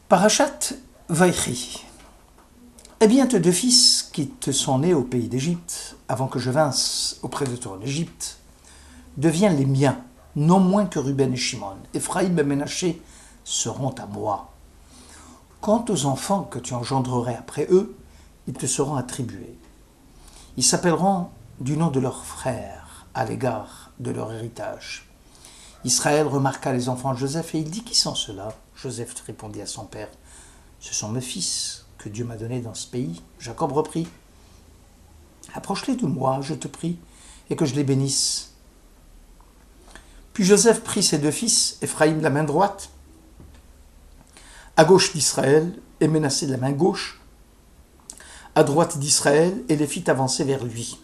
Parashat Vaïchi. Eh bien, tes deux fils qui te sont nés au pays d'Égypte, avant que je vinsse auprès de toi en Égypte, deviennent les miens, non moins que Ruben et Shimon. Ephraïm et Ménaché seront à moi. Quant aux enfants que tu engendrerais après eux, ils te seront attribués. Ils s'appelleront du nom de leur frère à l'égard de leur héritage. Israël remarqua les enfants de Joseph et il dit « Qui sont ceux-là » Joseph répondit à son père « Ce sont mes fils que Dieu m'a donnés dans ce pays. » Jacob reprit « Approche-les de moi, je te prie, et que je les bénisse. » Puis Joseph prit ses deux fils, Ephraïm de la main droite, à gauche d'Israël, et Ménassé de la main gauche, à droite d'Israël, et les fit avancer vers lui.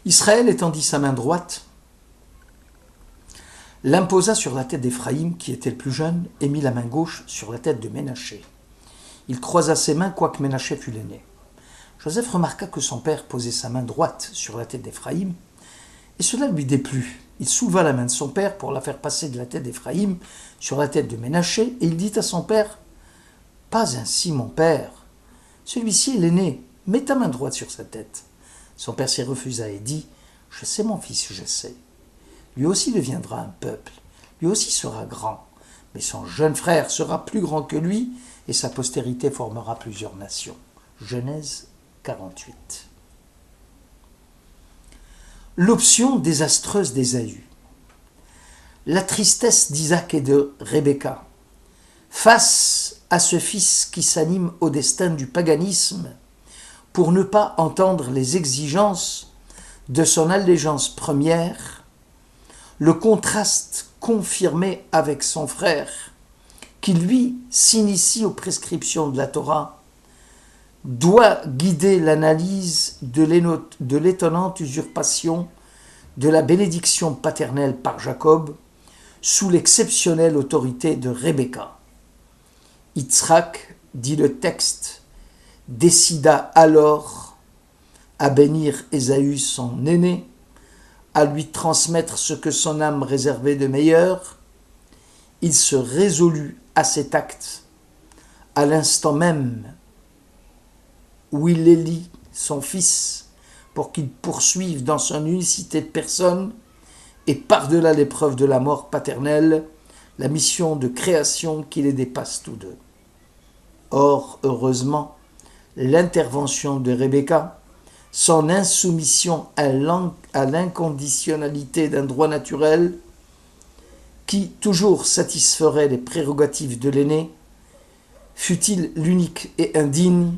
Israël étendit sa main droite, l'imposa sur la tête d'Ephraïm, qui était le plus jeune, et mit la main gauche sur la tête de Ménaché. Il croisa ses mains, quoique Ménaché fût l'aîné. Joseph remarqua que son père posait sa main droite sur la tête d'Ephraïm, et cela lui déplut. Il souleva la main de son père pour la faire passer de la tête d'Ephraïm sur la tête de Ménaché, et il dit à son père « Pas ainsi, mon père. Celui-ci est l'aîné. Mets ta main droite sur sa tête. » Son père s'y refusa et dit « Je sais, mon fils, je sais. Lui aussi deviendra un peuple, lui aussi sera grand, mais son jeune frère sera plus grand que lui, et sa postérité formera plusieurs nations. » Genèse 48. L'option désastreuse d'Ésaü. La tristesse d'Isaac et de Rebecca. Face à ce fils qui s'anime au destin du paganisme, pour ne pas entendre les exigences de son allégeance première, le contraste confirmé avec son frère, qui lui s'initie aux prescriptions de la Torah, doit guider l'analyse de l'étonnante usurpation de la bénédiction paternelle par Jacob sous l'exceptionnelle autorité de Rebecca. Yitzhak, dit le texte, décida alors à bénir Ésaü, son aîné, à lui transmettre ce que son âme réservait de meilleur. Il se résolut à cet acte à l'instant même où il élit son fils pour qu'il poursuive dans son unicité de personne et par-delà l'épreuve de la mort paternelle, la mission de création qui les dépasse tous deux. Or, heureusement, l'intervention de Rebecca, son insoumission à l'inconditionnalité d'un droit naturel qui toujours satisferait les prérogatives de l'aîné, fût-il l'unique et indigne,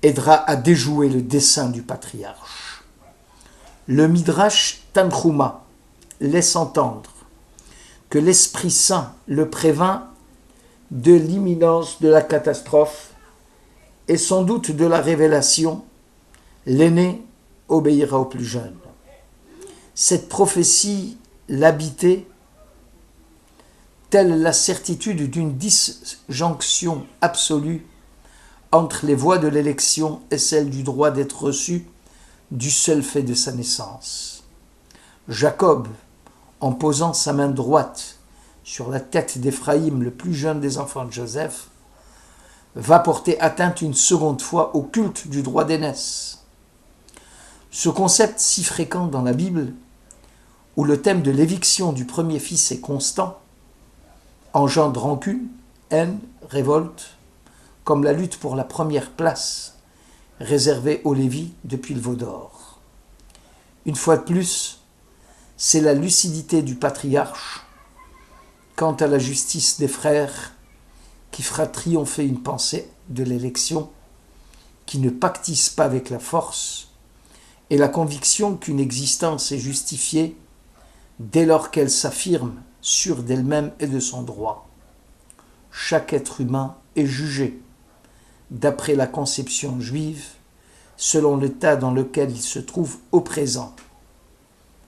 aidera à déjouer le dessein du patriarche. Le Midrash Tanchuma laisse entendre que l'Esprit Saint le prévint de l'imminence de la catastrophe et sans doute de la révélation. L'aîné obéira au plus jeune. Cette prophétie l'habitait, telle la certitude d'une disjonction absolue entre les voies de l'élection et celle du droit d'être reçu du seul fait de sa naissance. Jacob, en posant sa main droite sur la tête d'Éphraïm, le plus jeune des enfants de Joseph, va porter atteinte une seconde fois au culte du droit d'aînesse. Ce concept si fréquent dans la Bible, où le thème de l'éviction du premier fils est constant, engendre rancune, haine, révolte, comme la lutte pour la première place, réservée aux Lévites depuis le veau d'or. Une fois de plus, c'est la lucidité du patriarche quant à la justice des frères qui fera triompher une pensée de l'élection qui ne pactise pas avec la force et la conviction qu'une existence est justifiée dès lors qu'elle s'affirme sûre d'elle-même et de son droit. Chaque être humain est jugé d'après la conception juive, selon l'état dans lequel il se trouve au présent.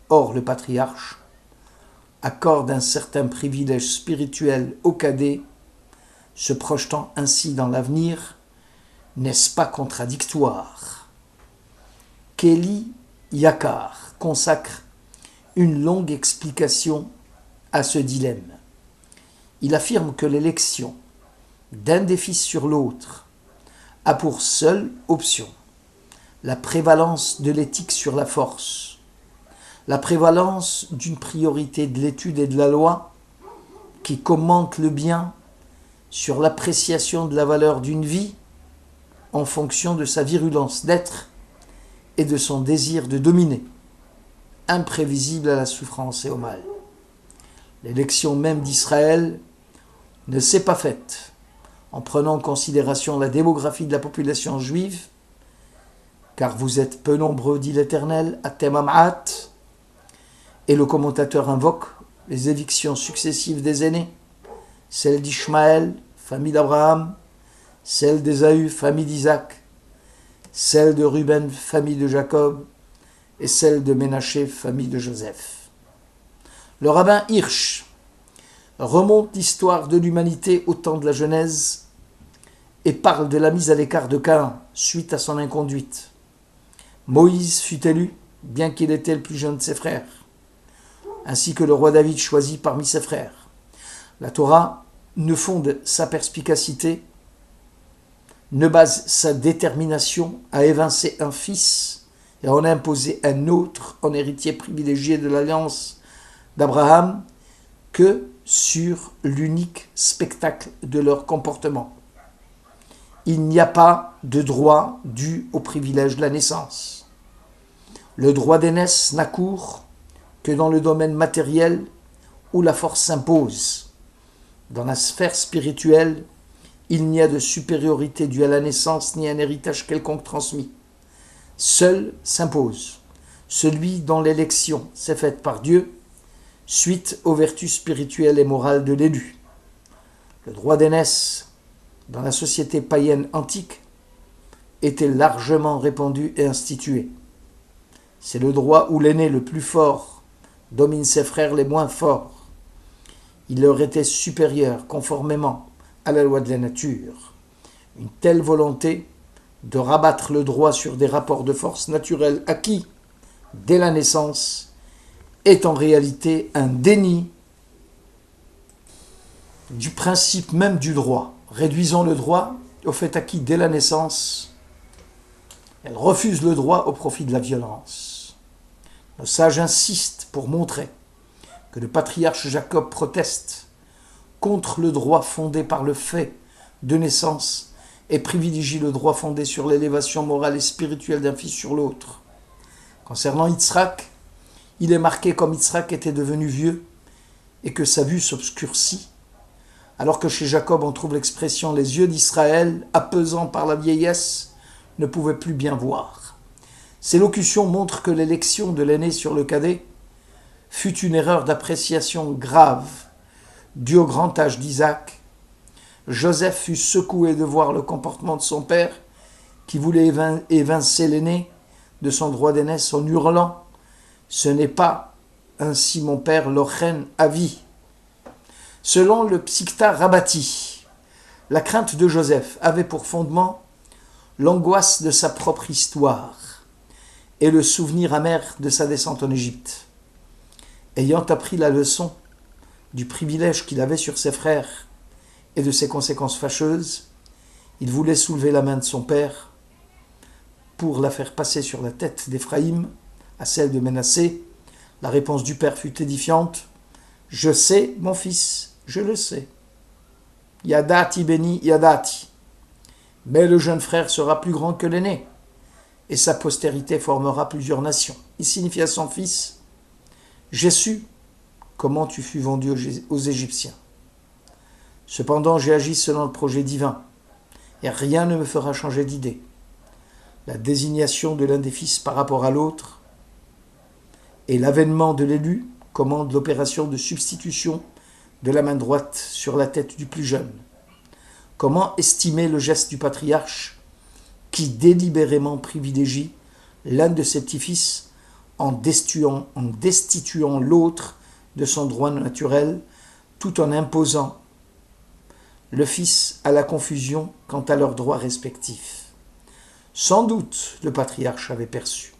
Or, le patriarche accorde un certain privilège spirituel au cadet, se projetant ainsi dans l'avenir. N'est-ce pas contradictoire ? Kelly Yakar consacre une longue explication à ce dilemme. il affirme que l'élection d'un des fils sur l'autre a pour seule option la prévalence de l'éthique sur la force, la prévalence d'une priorité de l'étude et de la loi qui commente le bien sur l'appréciation de la valeur d'une vie en fonction de sa virulence d'être et de son désir de dominer, imprévisible à la souffrance et au mal. L'élection même d'Israël ne s'est pas faite en prenant en considération la démographie de la population juive, car vous êtes peu nombreux, dit l'Éternel, atem am'at, et le commentateur invoque les évictions successives des aînés, celle d'Ishmaël, famille d'Abraham, celle d'Ésaü, famille d'Isaac, celle de Ruben, famille de Jacob, et celle de Ménaché, famille de Joseph. Le rabbin Hirsch remonte l'histoire de l'humanité au temps de la Genèse et parle de la mise à l'écart de Caïn suite à son inconduite. Moïse fut élu, bien qu'il était le plus jeune de ses frères, ainsi que le roi David choisi parmi ses frères. La Torah ne fonde sa perspicacité, ne base sa détermination à évincer un fils et à en imposer un autre en héritier privilégié de l'alliance d'Abraham que sur l'unique spectacle de leur comportement. Il n'y a pas de droit dû au privilège de la naissance. Le droit d'aînesse n'a cours que dans le domaine matériel où la force s'impose. Dans la sphère spirituelle, il n'y a de supériorité due à la naissance ni un héritage quelconque transmis. Seul s'impose celui dont l'élection s'est faite par Dieu, suite aux vertus spirituelles et morales de l'élu. Le droit d'aînesse, dans la société païenne antique, était largement répandu et institué. C'est le droit où l'aîné le plus fort domine ses frères les moins forts. Il leur était supérieur conformément à la loi de la nature. Une telle volonté de rabattre le droit sur des rapports de force naturels acquis dès la naissance est en réalité un déni du principe même du droit. Réduisant le droit au fait acquis dès la naissance, elle refuse le droit au profit de la violence. Nos sages insistent pour montrer que le patriarche Jacob proteste contre le droit fondé par le fait de naissance et privilégie le droit fondé sur l'élévation morale et spirituelle d'un fils sur l'autre. Concernant Yitzhak, il est marqué comme Yitzhak était devenu vieux et que sa vue s'obscurcit, alors que chez Jacob on trouve l'expression « les yeux d'Israël, apaisants par la vieillesse, ne pouvaient plus bien voir ». Ces locutions montrent que l'élection de l'aîné sur le cadet fut une erreur d'appréciation grave due au grand âge d'Isaac. Joseph fut secoué de voir le comportement de son père qui voulait évincer l'aîné de son droit d'aînesse en hurlant « Ce n'est pas ainsi mon père Lochen à vie ». Selon le Psikta Rabbati, la crainte de Joseph avait pour fondement l'angoisse de sa propre histoire et le souvenir amer de sa descente en Égypte. Ayant appris la leçon du privilège qu'il avait sur ses frères et de ses conséquences fâcheuses, il voulait soulever la main de son père pour la faire passer sur la tête d'Éphraïm à celle de Ménassé. La réponse du père fut édifiante. « Je sais, mon fils, je le sais. Yadati béni Yadati. Mais le jeune frère sera plus grand que l'aîné, et sa postérité formera plusieurs nations. » Il signifie à son fils « J'ai su comment tu fus vendu aux Égyptiens. Cependant, j'ai agi selon le projet divin, et rien ne me fera changer d'idée. La désignation de l'un des fils par rapport à l'autre et l'avènement de l'élu commandent l'opération de substitution de la main droite sur la tête du plus jeune. Comment estimer le geste du patriarche qui délibérément privilégie l'un de ses petits-fils en destituant l'autre de son droit naturel, tout en imposant le fils à la confusion quant à leurs droits respectifs. Sans doute le patriarche avait perçu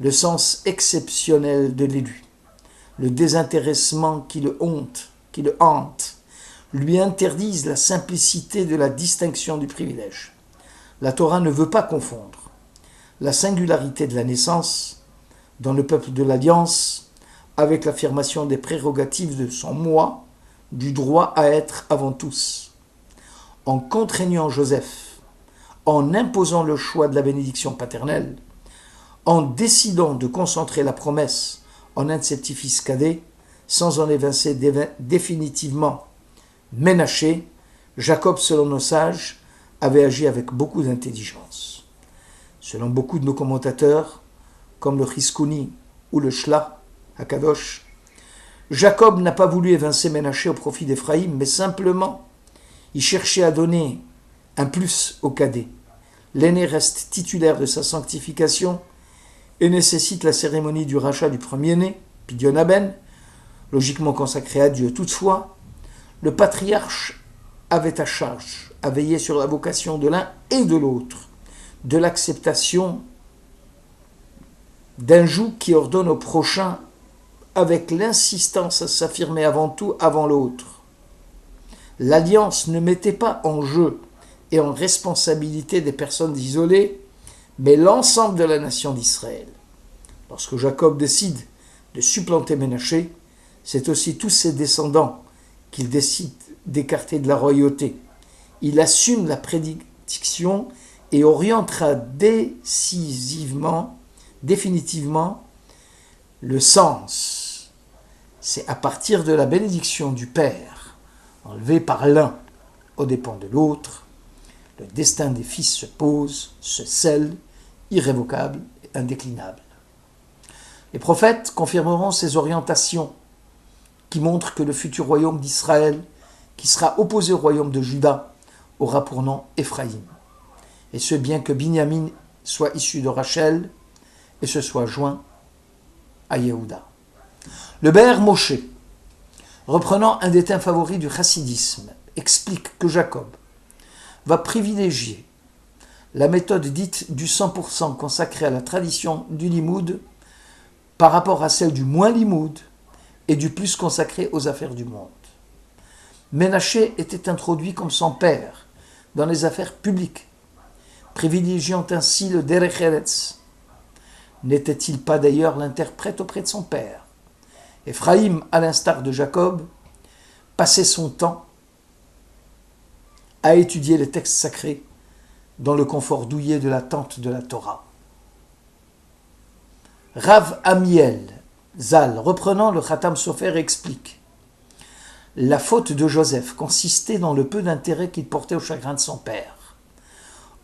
le sens exceptionnel de l'élu, le désintéressement qui le hante, lui interdisent la simplicité de la distinction du privilège. La Torah ne veut pas confondre la singularité de la naissance dans le peuple de l'Alliance avec l'affirmation des prérogatives de son moi, du droit à être avant tous. En contraignant Joseph, en imposant le choix de la bénédiction paternelle, en décidant de concentrer la promesse en un de ses petits-fils cadets, sans en évincer définitivement Ménaché, Jacob, selon nos sages, avait agi avec beaucoup d'intelligence. Selon beaucoup de nos commentateurs, comme le Chizkuni ou le Shla, à Kadosh, Jacob n'a pas voulu évincer Ménaché au profit d'Éphraïm, mais simplement, il cherchait à donner un plus au cadet. L'aîné reste titulaire de sa sanctification et nécessite la cérémonie du rachat du premier-né, Pidyon Aben, logiquement consacré à Dieu. Toutefois, le patriarche avait à charge à veiller sur la vocation de l'un et de l'autre, de l'acceptation d'un joug qui ordonne au prochain avec l'insistance à s'affirmer avant tout avant l'autre. L'alliance ne mettait pas en jeu et en responsabilité des personnes isolées, mais l'ensemble de la nation d'Israël. Lorsque Jacob décide de supplanter Ménaché, c'est aussi tous ses descendants qu'il décide d'écarter de la royauté. Il assume la prédiction et orientera définitivement le sens. C'est à partir de la bénédiction du Père, enlevée par l'un aux dépens de l'autre, le destin des fils se pose, se scelle, irrévocable et indéclinable. Les prophètes confirmeront ces orientations qui montrent que le futur royaume d'Israël, qui sera opposé au royaume de Juda, aura pour nom Éphraïm. Et ce, bien que Binyamin soit issu de Rachel et se soit joint à Yehuda. Le Ber Moshe, reprenant un des thèmes favoris du chassidisme, explique que Jacob va privilégier la méthode dite du 100% consacrée à la tradition du limoud par rapport à celle du moins limoud et du plus consacré aux affaires du monde. Ménaché était introduit comme son père dans les affaires publiques, privilégiant ainsi le derech eretz. N'était-il pas d'ailleurs l'interprète auprès de son père? Éphraïm, à l'instar de Jacob, passait son temps à étudier les textes sacrés dans le confort douillet de la tente de la Torah. Rav Amiel Zal, reprenant le Khatam Sofer, explique: la faute de Joseph consistait dans le peu d'intérêt qu'il portait au chagrin de son père.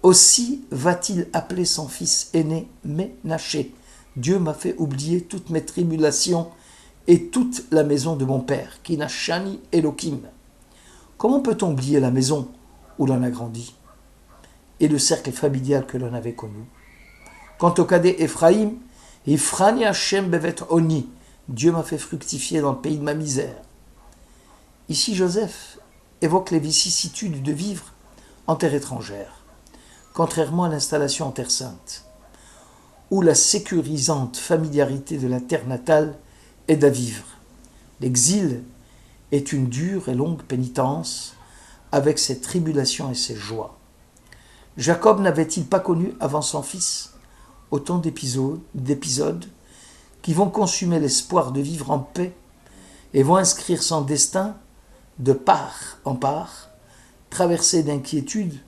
Aussi va-t-il appeler son fils aîné Ménaché. Dieu m'a fait oublier toutes mes tribulations et toute la maison de mon père, Kinashani Elohim. Comment peut-on oublier la maison où l'on a grandi et le cercle familial que l'on avait connu? Quant au cadet Éphraïm, Ifrani Hashem bevet oni, Dieu m'a fait fructifier dans le pays de ma misère. Ici, Joseph évoque les vicissitudes de vivre en terre étrangère, contrairement à l'installation en terre sainte, où la sécurisante familiarité de la terre natale aide à vivre. L'exil est une dure et longue pénitence, avec ses tribulations et ses joies. Jacob n'avait-il pas connu avant son fils autant d'épisodes qui vont consumer l'espoir de vivre en paix et vont inscrire son destin de part en part, traversé d'inquiétude,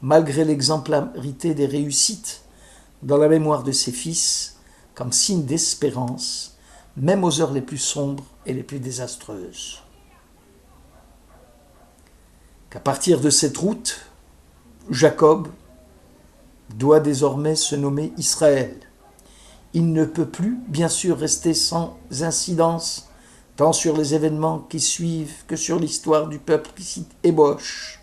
malgré l'exemplarité des réussites, dans la mémoire de ses fils, comme signe d'espérance, même aux heures les plus sombres et les plus désastreuses. Qu'à partir de cette route, Jacob doit désormais se nommer Israël. Il ne peut plus, bien sûr, rester sans incidence, tant sur les événements qui suivent que sur l'histoire du peuple qui s'y ébauche.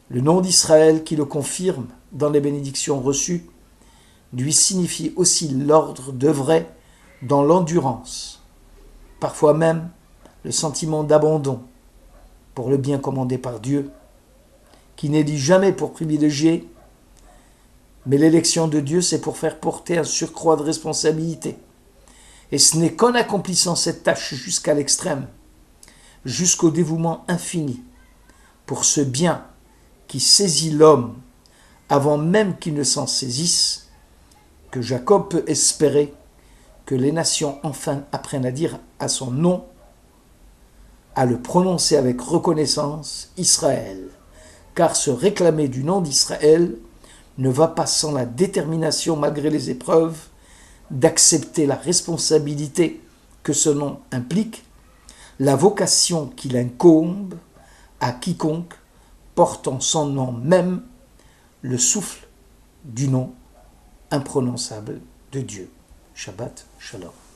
Le nom d'Israël, qui le confirme dans les bénédictions reçues, lui signifie aussi l'ordre d'œuvrer dans l'endurance, parfois même le sentiment d'abandon pour le bien commandé par Dieu, qui n'élit jamais pour privilégier, mais l'élection de Dieu, c'est pour faire porter un surcroît de responsabilité. Et ce n'est qu'en accomplissant cette tâche jusqu'à l'extrême, jusqu'au dévouement infini pour ce bien qui saisit l'homme avant même qu'il ne s'en saisisse, que Jacob peut espérer que les nations enfin apprennent à dire à son nom, à le prononcer avec reconnaissance, Israël, car se réclamer du nom d'Israël ne va pas sans la détermination, malgré les épreuves, d'accepter la responsabilité que ce nom implique, la vocation qu'il incombe à quiconque portant son nom même, le souffle du nom imprononçable de Dieu. Shabbat Shalom.